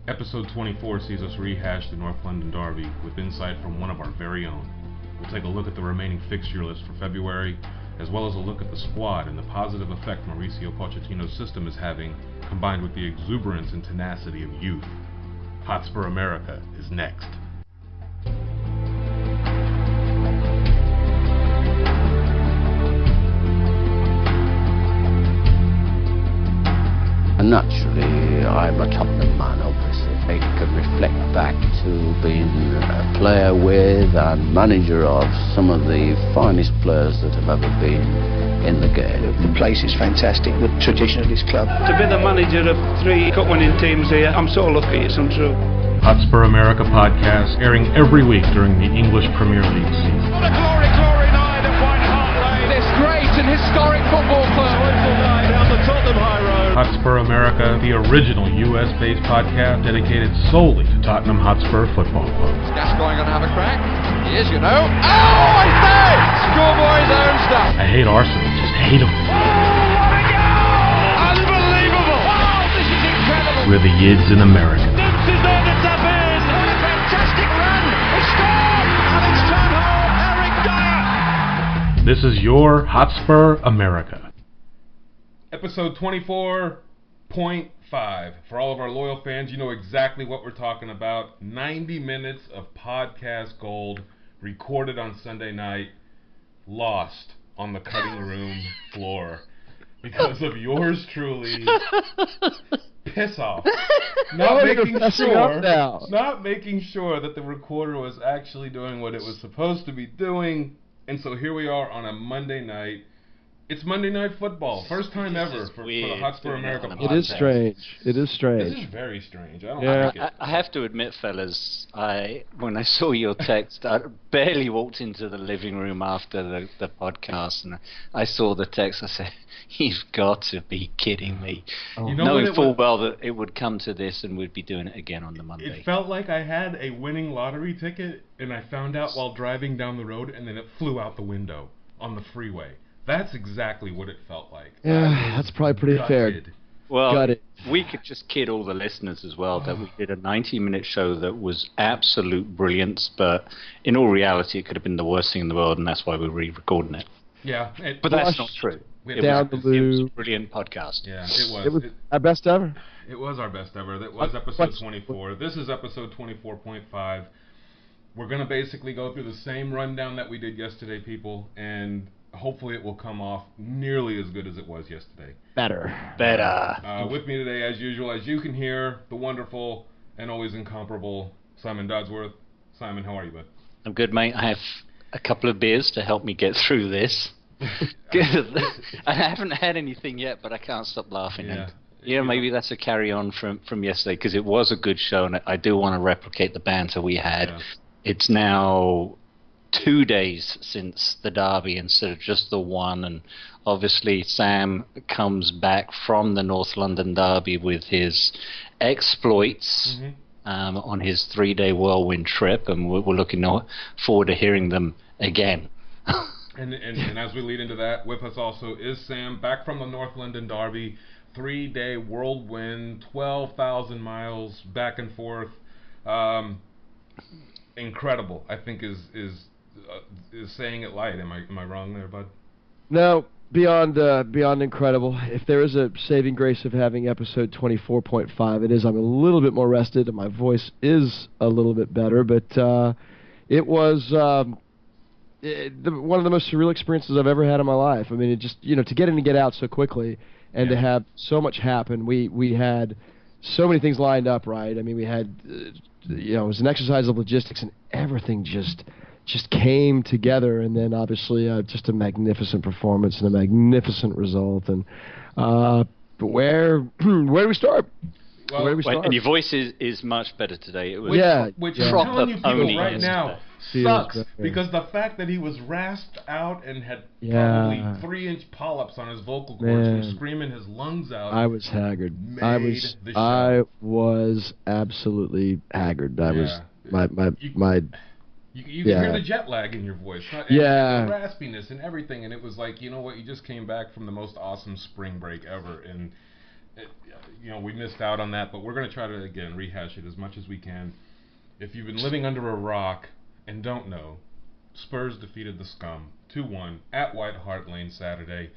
Episode 24 sees us rehash the North London Derby with insight from one of our very own. We'll take a look at the remaining fixture list for February, as well as a look at the squad and the positive effect Mauricio Pochettino's system is having, combined with the exuberance and tenacity of youth. Hotspur America is next. And naturally, I'm a Tottenham man, obviously. I can reflect back to being a player with and manager of some of the finest players that have ever been in the game. The place is fantastic, the tradition of this club. To be the manager of 3 cup-winning teams here, I'm so lucky, it's untrue. Hotspur America Podcast, airing every week during the English Premier League season. What a glory night at White Hart Lane. This great and historic football club. Joyful night down the Tottenham High Road. Hotspur America, the original US-based podcast dedicated solely to Tottenham Hotspur Football Club. Gascoigne going to have a crack. He is, you know. Oh, I say! Schoolboy's own stuff. I hate Arsenal, just hate them. Oh, what a goal! Unbelievable! Wow, this is incredible. We're the Yids in America. This is there to tap in. What a fantastic run. He scored, and it's turned home. Eric Dyer. This is your Hotspur America. Episode 24.5. For all of our loyal fans, you know exactly what we're talking about. 90 minutes of podcast gold recorded on Sunday night, lost on the cutting room floor because of yours truly. Piss off. Not making sure that the recorder was actually doing what it was supposed to be doing. And so here we are on a Monday night. It's Monday Night Football. First time ever for the Hotspur America podcast. It is strange. It is strange. This is very strange. I don't like it. I have to admit, fellas, when I saw your text, I barely walked into the living room after the podcast, and I saw the text. I said, "You've got to be kidding me!" You know, knowing full well that it would come to this, and we'd be doing it again on the Monday. It felt like I had a winning lottery ticket, and I found out while driving down the road, and then it flew out the window on the freeway. That's exactly what it felt like. Yeah, that's probably pretty fair. Well, we could just kid all the listeners as well that we did a 90-minute show that was absolute brilliance, but in all reality, it could have been the worst thing in the world, and that's why we're re-recording it. Yeah. But that's not true. It was a brilliant podcast. Yeah, it was. It was our best ever. It was our best ever. That was episode 24. This is episode 24.5. We're going to basically go through the same rundown that we did yesterday, people, and hopefully it will come off nearly as good as it was yesterday. Better. With me today, as usual, as you can hear, the wonderful and always incomparable Simon Dodsworth. Simon, how are you, bud? I'm good, mate. I have a couple of beers to help me get through this. I haven't had anything yet, but I can't stop laughing. Yeah. And, maybe that's a carry-on from yesterday, because it was a good show, and I do want to replicate the banter we had. Yeah. It's now 2 days since the derby instead of just the one, and obviously Sam comes back from the North London derby with his exploits on his 3-day whirlwind trip, and we're looking forward to hearing them again. and as we lead into that, with us also is Sam, back from the North London derby, 3-day whirlwind, 12,000 miles back and forth. Incredible, I think is saying it light. Am I wrong there, bud? No, beyond incredible. If there is a saving grace of having episode 24.5, it is I'm a little bit more rested and my voice is a little bit better. But it was one of the most surreal experiences I've ever had in my life. I mean, it just to get in and get out so quickly and to have so much happen. We had so many things lined up, right? I mean, we had it was an exercise of logistics, and everything just came together, and then obviously just a magnificent performance and a magnificent result. And but where do we start? Well, where do we start? And your voice is much better today. It was which I'm telling you people right now sucks, because the fact that he was rasped out and had probably 3-inch polyps on his vocal cords from screaming his lungs out. I was haggard. I was absolutely haggard. I was my. You can hear the jet lag in your voice. And the raspiness and everything, and it was like, you know what, you just came back from the most awesome spring break ever, and we missed out on that, but we're going to try to, again, rehash it as much as we can. If you've been living under a rock and don't know, Spurs defeated the Scum 2-1 at White Hart Lane Saturday,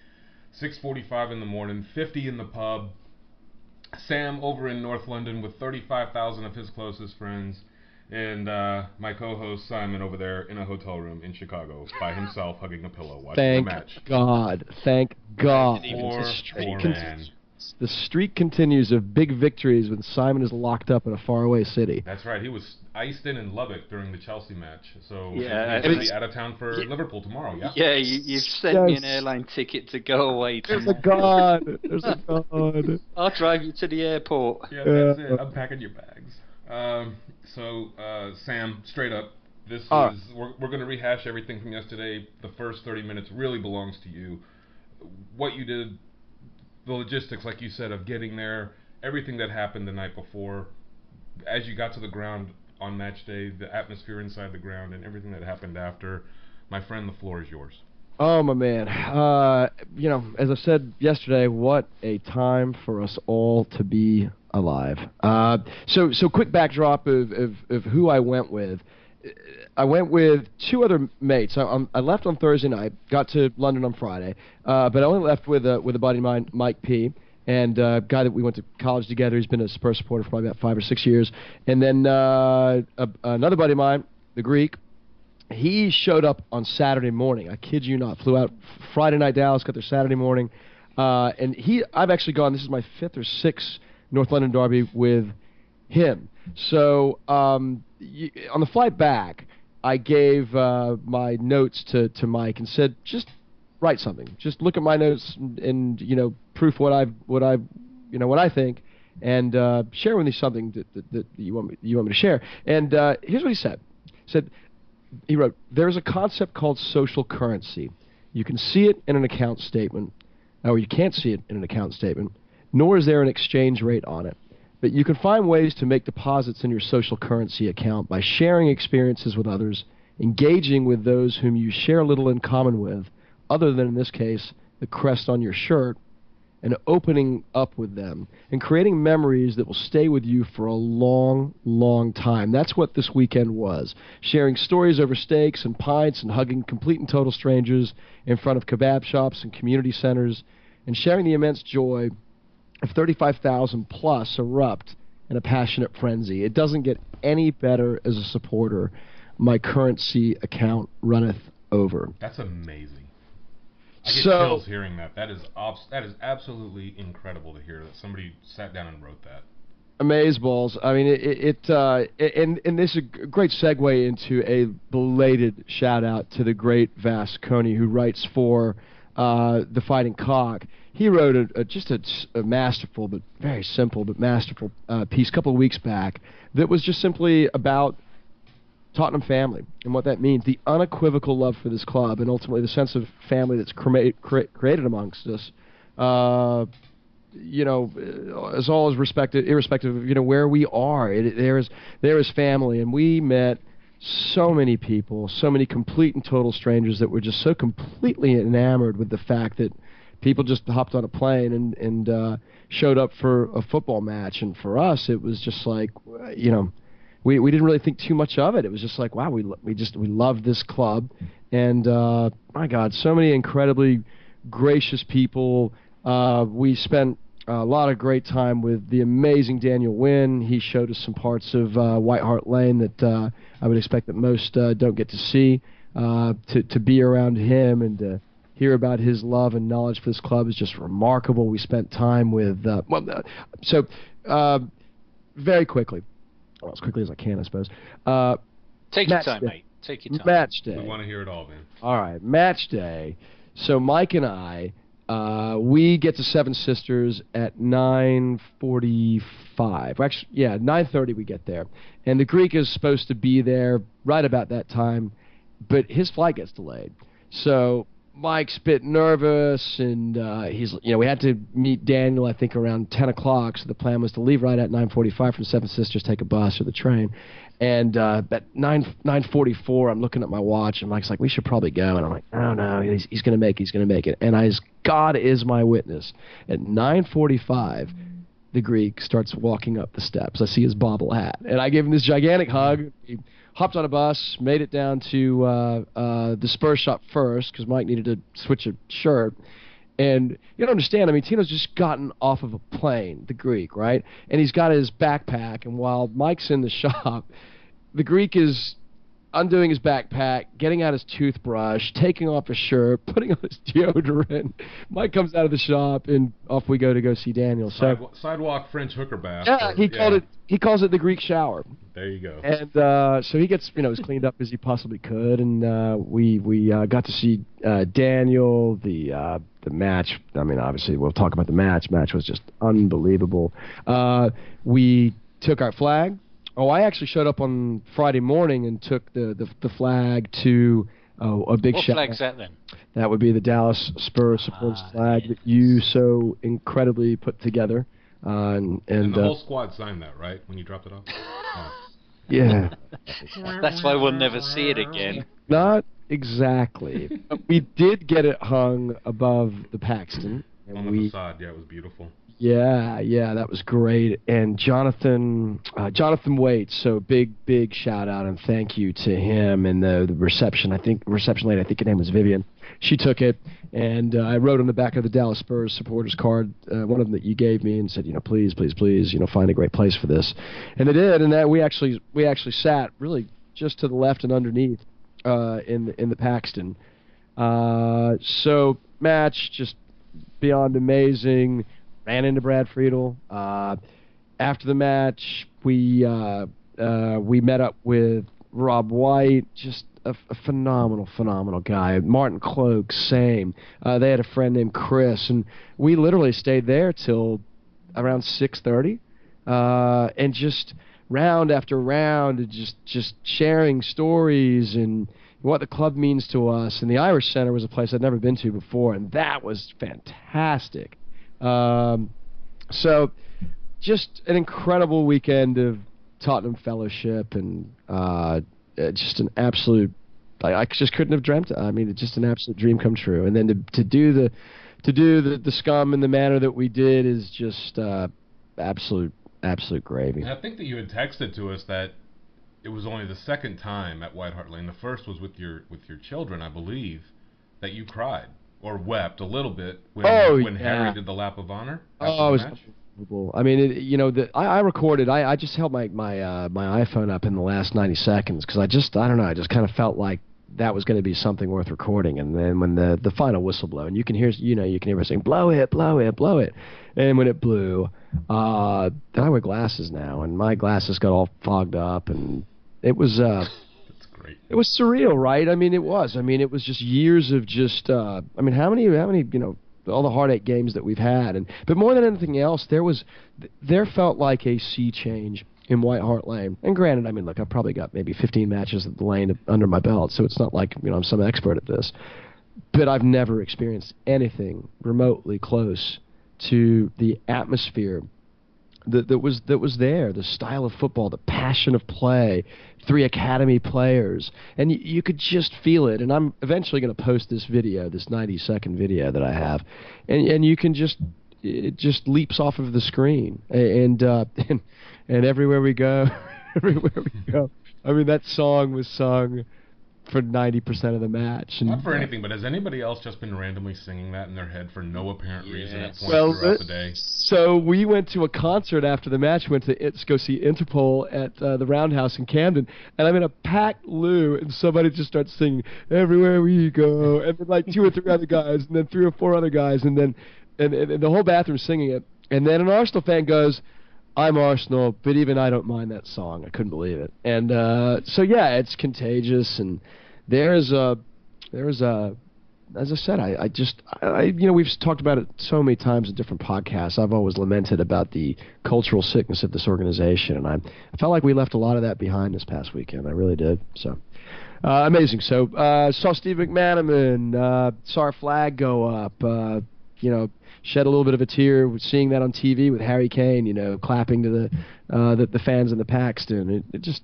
6:45 in the morning, 50 in the pub. Sam over in North London with 35,000 of his closest friends, and my co-host Simon over there in a hotel room in Chicago by himself hugging a pillow watching the match. Thank God. Poor man. The streak continues of big victories when Simon is locked up in a faraway city. That's right. He was iced in Lubbock during the Chelsea match. So he's going to be out of town for Liverpool tomorrow, yeah? Yeah, you've sent me an airline ticket to go away tomorrow. There's a God. I'll drive you to the airport. Yeah, that's it. I'm packing your bags. Sam, straight up, we're going to rehash everything from yesterday. The first 30 minutes really belongs to you. What you did, the logistics, like you said, of getting there, everything that happened the night before, as you got to the ground on match day, the atmosphere inside the ground, and everything that happened after. My friend, the floor is yours. Oh, my man. As I said yesterday, what a time for us all to be alive. So quick backdrop of who I went with. I went with two other mates. I left on Thursday night, got to London on Friday, but I only left with a buddy of mine, Mike P., and a guy that we went to college together. He's been a Spurs supporter for probably about 5 or 6 years. And then another buddy of mine, the Greek, he showed up on Saturday morning. I kid you not. Flew out Friday night Dallas, got there Saturday morning. And I've actually gone, this is my 5th or 6th North London derby with him. So on the flight back, I gave my notes to Mike and said, just write something. Just look at my notes and proof what I think, and share with me something that you want me to share. And here's what he said. He wrote, "There's a concept called social currency. You can see it in an account statement, or you can't see it in an account statement, nor is there an exchange rate on it. But you can find ways to make deposits in your social currency account by sharing experiences with others, engaging with those whom you share little in common with, other than, in this case, the crest on your shirt, and opening up with them, and creating memories that will stay with you for a long, long time." That's what this weekend was. Sharing stories over steaks and pints and hugging complete and total strangers in front of kebab shops and community centers, and sharing the immense joy of 35,000 plus erupt in a passionate frenzy. It doesn't get any better as a supporter. My currency account runneth over. That's amazing. I get chills hearing that. That is absolutely incredible to hear that somebody sat down and wrote that. Amazeballs. I mean, and this is a great segue into a belated shout out to the great Vas Coney, who writes for The Fighting Cock. He wrote just a masterful, but very simple, but masterful piece a couple of weeks back that was just simply about Tottenham family and what that means, the unequivocal love for this club, and ultimately the sense of family that's created amongst us. As all is irrespective of where we are, there is family, and we met so many people, so many complete and total strangers that were just so completely enamored with the fact that people just hopped on a plane and showed up for a football match, and for us it was just like We didn't really think too much of it. It was just like, wow, we love this club, and my God, so many incredibly gracious people. We spent a lot of great time with the amazing Daniel Wynn. He showed us some parts of White Hart Lane that I would expect that most don't get to see. To be around him and to hear about his love and knowledge for this club is just remarkable. We spent time with very quickly. Well, as quickly as I can, I suppose. Take your time, mate. Take your time. Match day. We want to hear it all, man. All right, match day. So Mike and I, we get to Seven Sisters at 9:45. Actually, 9:30 we get there. And the Greek is supposed to be there right about that time, but his flight gets delayed. So Mike's a bit nervous, and we had to meet Daniel, I think, around 10 o'clock, so the plan was to leave right at 9:45 from Seven Sisters, take a bus or the train. And at 9:44, I'm looking at my watch, and Mike's like, we should probably go. And I'm like, no, he's going to make it. And as God is my witness, at 9:45, the Greek starts walking up the steps. I see his bobble hat, and I gave him this gigantic hug. He hopped on a bus, made it down to the Spurs shop first because Mike needed to switch a shirt. And you don't understand, I mean, Tino's just gotten off of a plane, the Greek, right? And he's got his backpack, and while Mike's in the shop, the Greek is undoing his backpack, getting out his toothbrush, taking off his shirt, putting on his deodorant. Mike comes out of the shop, and off we go to go see Daniel. Sidewalk French hooker bath. Yeah, he calls it the Greek shower. There you go. And so he gets as cleaned up as he possibly could, and we got to see Daniel. The match. I mean, obviously we'll talk about the match. Match was just unbelievable. We took our flag. Oh, I actually showed up on Friday morning and took the flag to a big shout. What flag's that then? That would be the Dallas Spurs supporters flag that you so incredibly put together. And the whole squad signed that, right, when you dropped it off? Oh. Yeah. That's why we'll never see it again. Not exactly. We did get it hung above the Paxton. On the facade, yeah, it was beautiful. Yeah, that was great. And Jonathan Waits, so big shout out and thank you to him and the reception lady, I think her name was Vivian. She took it, and I wrote on the back of the Dallas Spurs supporters card, one of them that you gave me, and said, please, find a great place for this. And they did, and that we actually sat really just to the left and underneath in the Paxton. So match just beyond amazing. Ran into Brad Friedel. After the match, we met up with Rob White, just a phenomenal guy. Martin Cloake, same. They had a friend named Chris, and we literally stayed there till around 6:30, and just round after round, and just sharing stories and what the club means to us. And the Irish Center was a place I'd never been to before, and that was fantastic. So just an incredible weekend of Tottenham fellowship, and just an absolute, I just couldn't have dreamt it. I mean, it's just an absolute dream come true. And then to do the scum in the manner that we did is just absolute gravy. And I think that you had texted to us that it was only the second time at White Hart Lane. The first was with your children, I believe, that you cried. Or wept a little bit when Harry did the lap of honor. Oh, it was unbelievable. I mean, I recorded. I just held my iPhone up in the last 90 seconds because I don't know. I just kind of felt like that was going to be something worth recording. And then when the final whistle blew, and you can hear her saying, "Blow it, blow it, blow it," and when it blew, then I wear glasses now, and my glasses got all fogged up, and it was. It was surreal, right? I mean, it was. I mean, it was just years of just. I mean, how many? All the heartache games that we've had, but more than anything else, there felt like a sea change in White Hart Lane. And granted, I mean, look, I've probably got maybe 15 matches at the lane under my belt, so it's not like I'm some expert at this. But I've never experienced anything remotely close to the atmosphere that was there, the style of football, the passion of play, 3 academy players, and you could just feel it. And I'm eventually going to post this video, this 90-second video that I have, and you can it just leaps off of the screen, and everywhere we go, I mean, that song was sung for 90% of the match. And not for anything, but has anybody else just been randomly singing that in their head for no apparent reason at points throughout the day? So we went to a concert after the match, went to go see Interpol at the Roundhouse in Camden, and I'm in a packed loo, and somebody just starts singing, "Everywhere We Go," and then like 2 or 3 other guys, and then 3 or 4 other guys, and then and the whole bathroom singing it. And then an Arsenal fan goes, "I'm Arsenal, but even I don't mind that song." I couldn't believe it. And so yeah, it's contagious, and there's a as I said, I we've talked about it so many times in different podcasts. I've always lamented about the cultural sickness of this organization, and I felt like we left a lot of that behind this past weekend. I really did. So Amazing. So saw Steve McManaman, saw our flag go up. Shed a little bit of a tear with seeing that on TV with Harry Kane. Clapping to the fans in the Paxton. It just.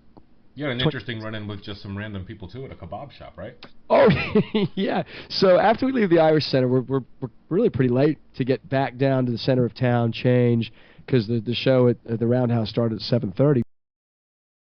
You had an interesting run-in with just some random people, too, at a kebab shop, right? Oh, yeah. So after we leave the Irish Center, we're really pretty late to get back down to the center of town, change, because the show at the Roundhouse started at 7:30.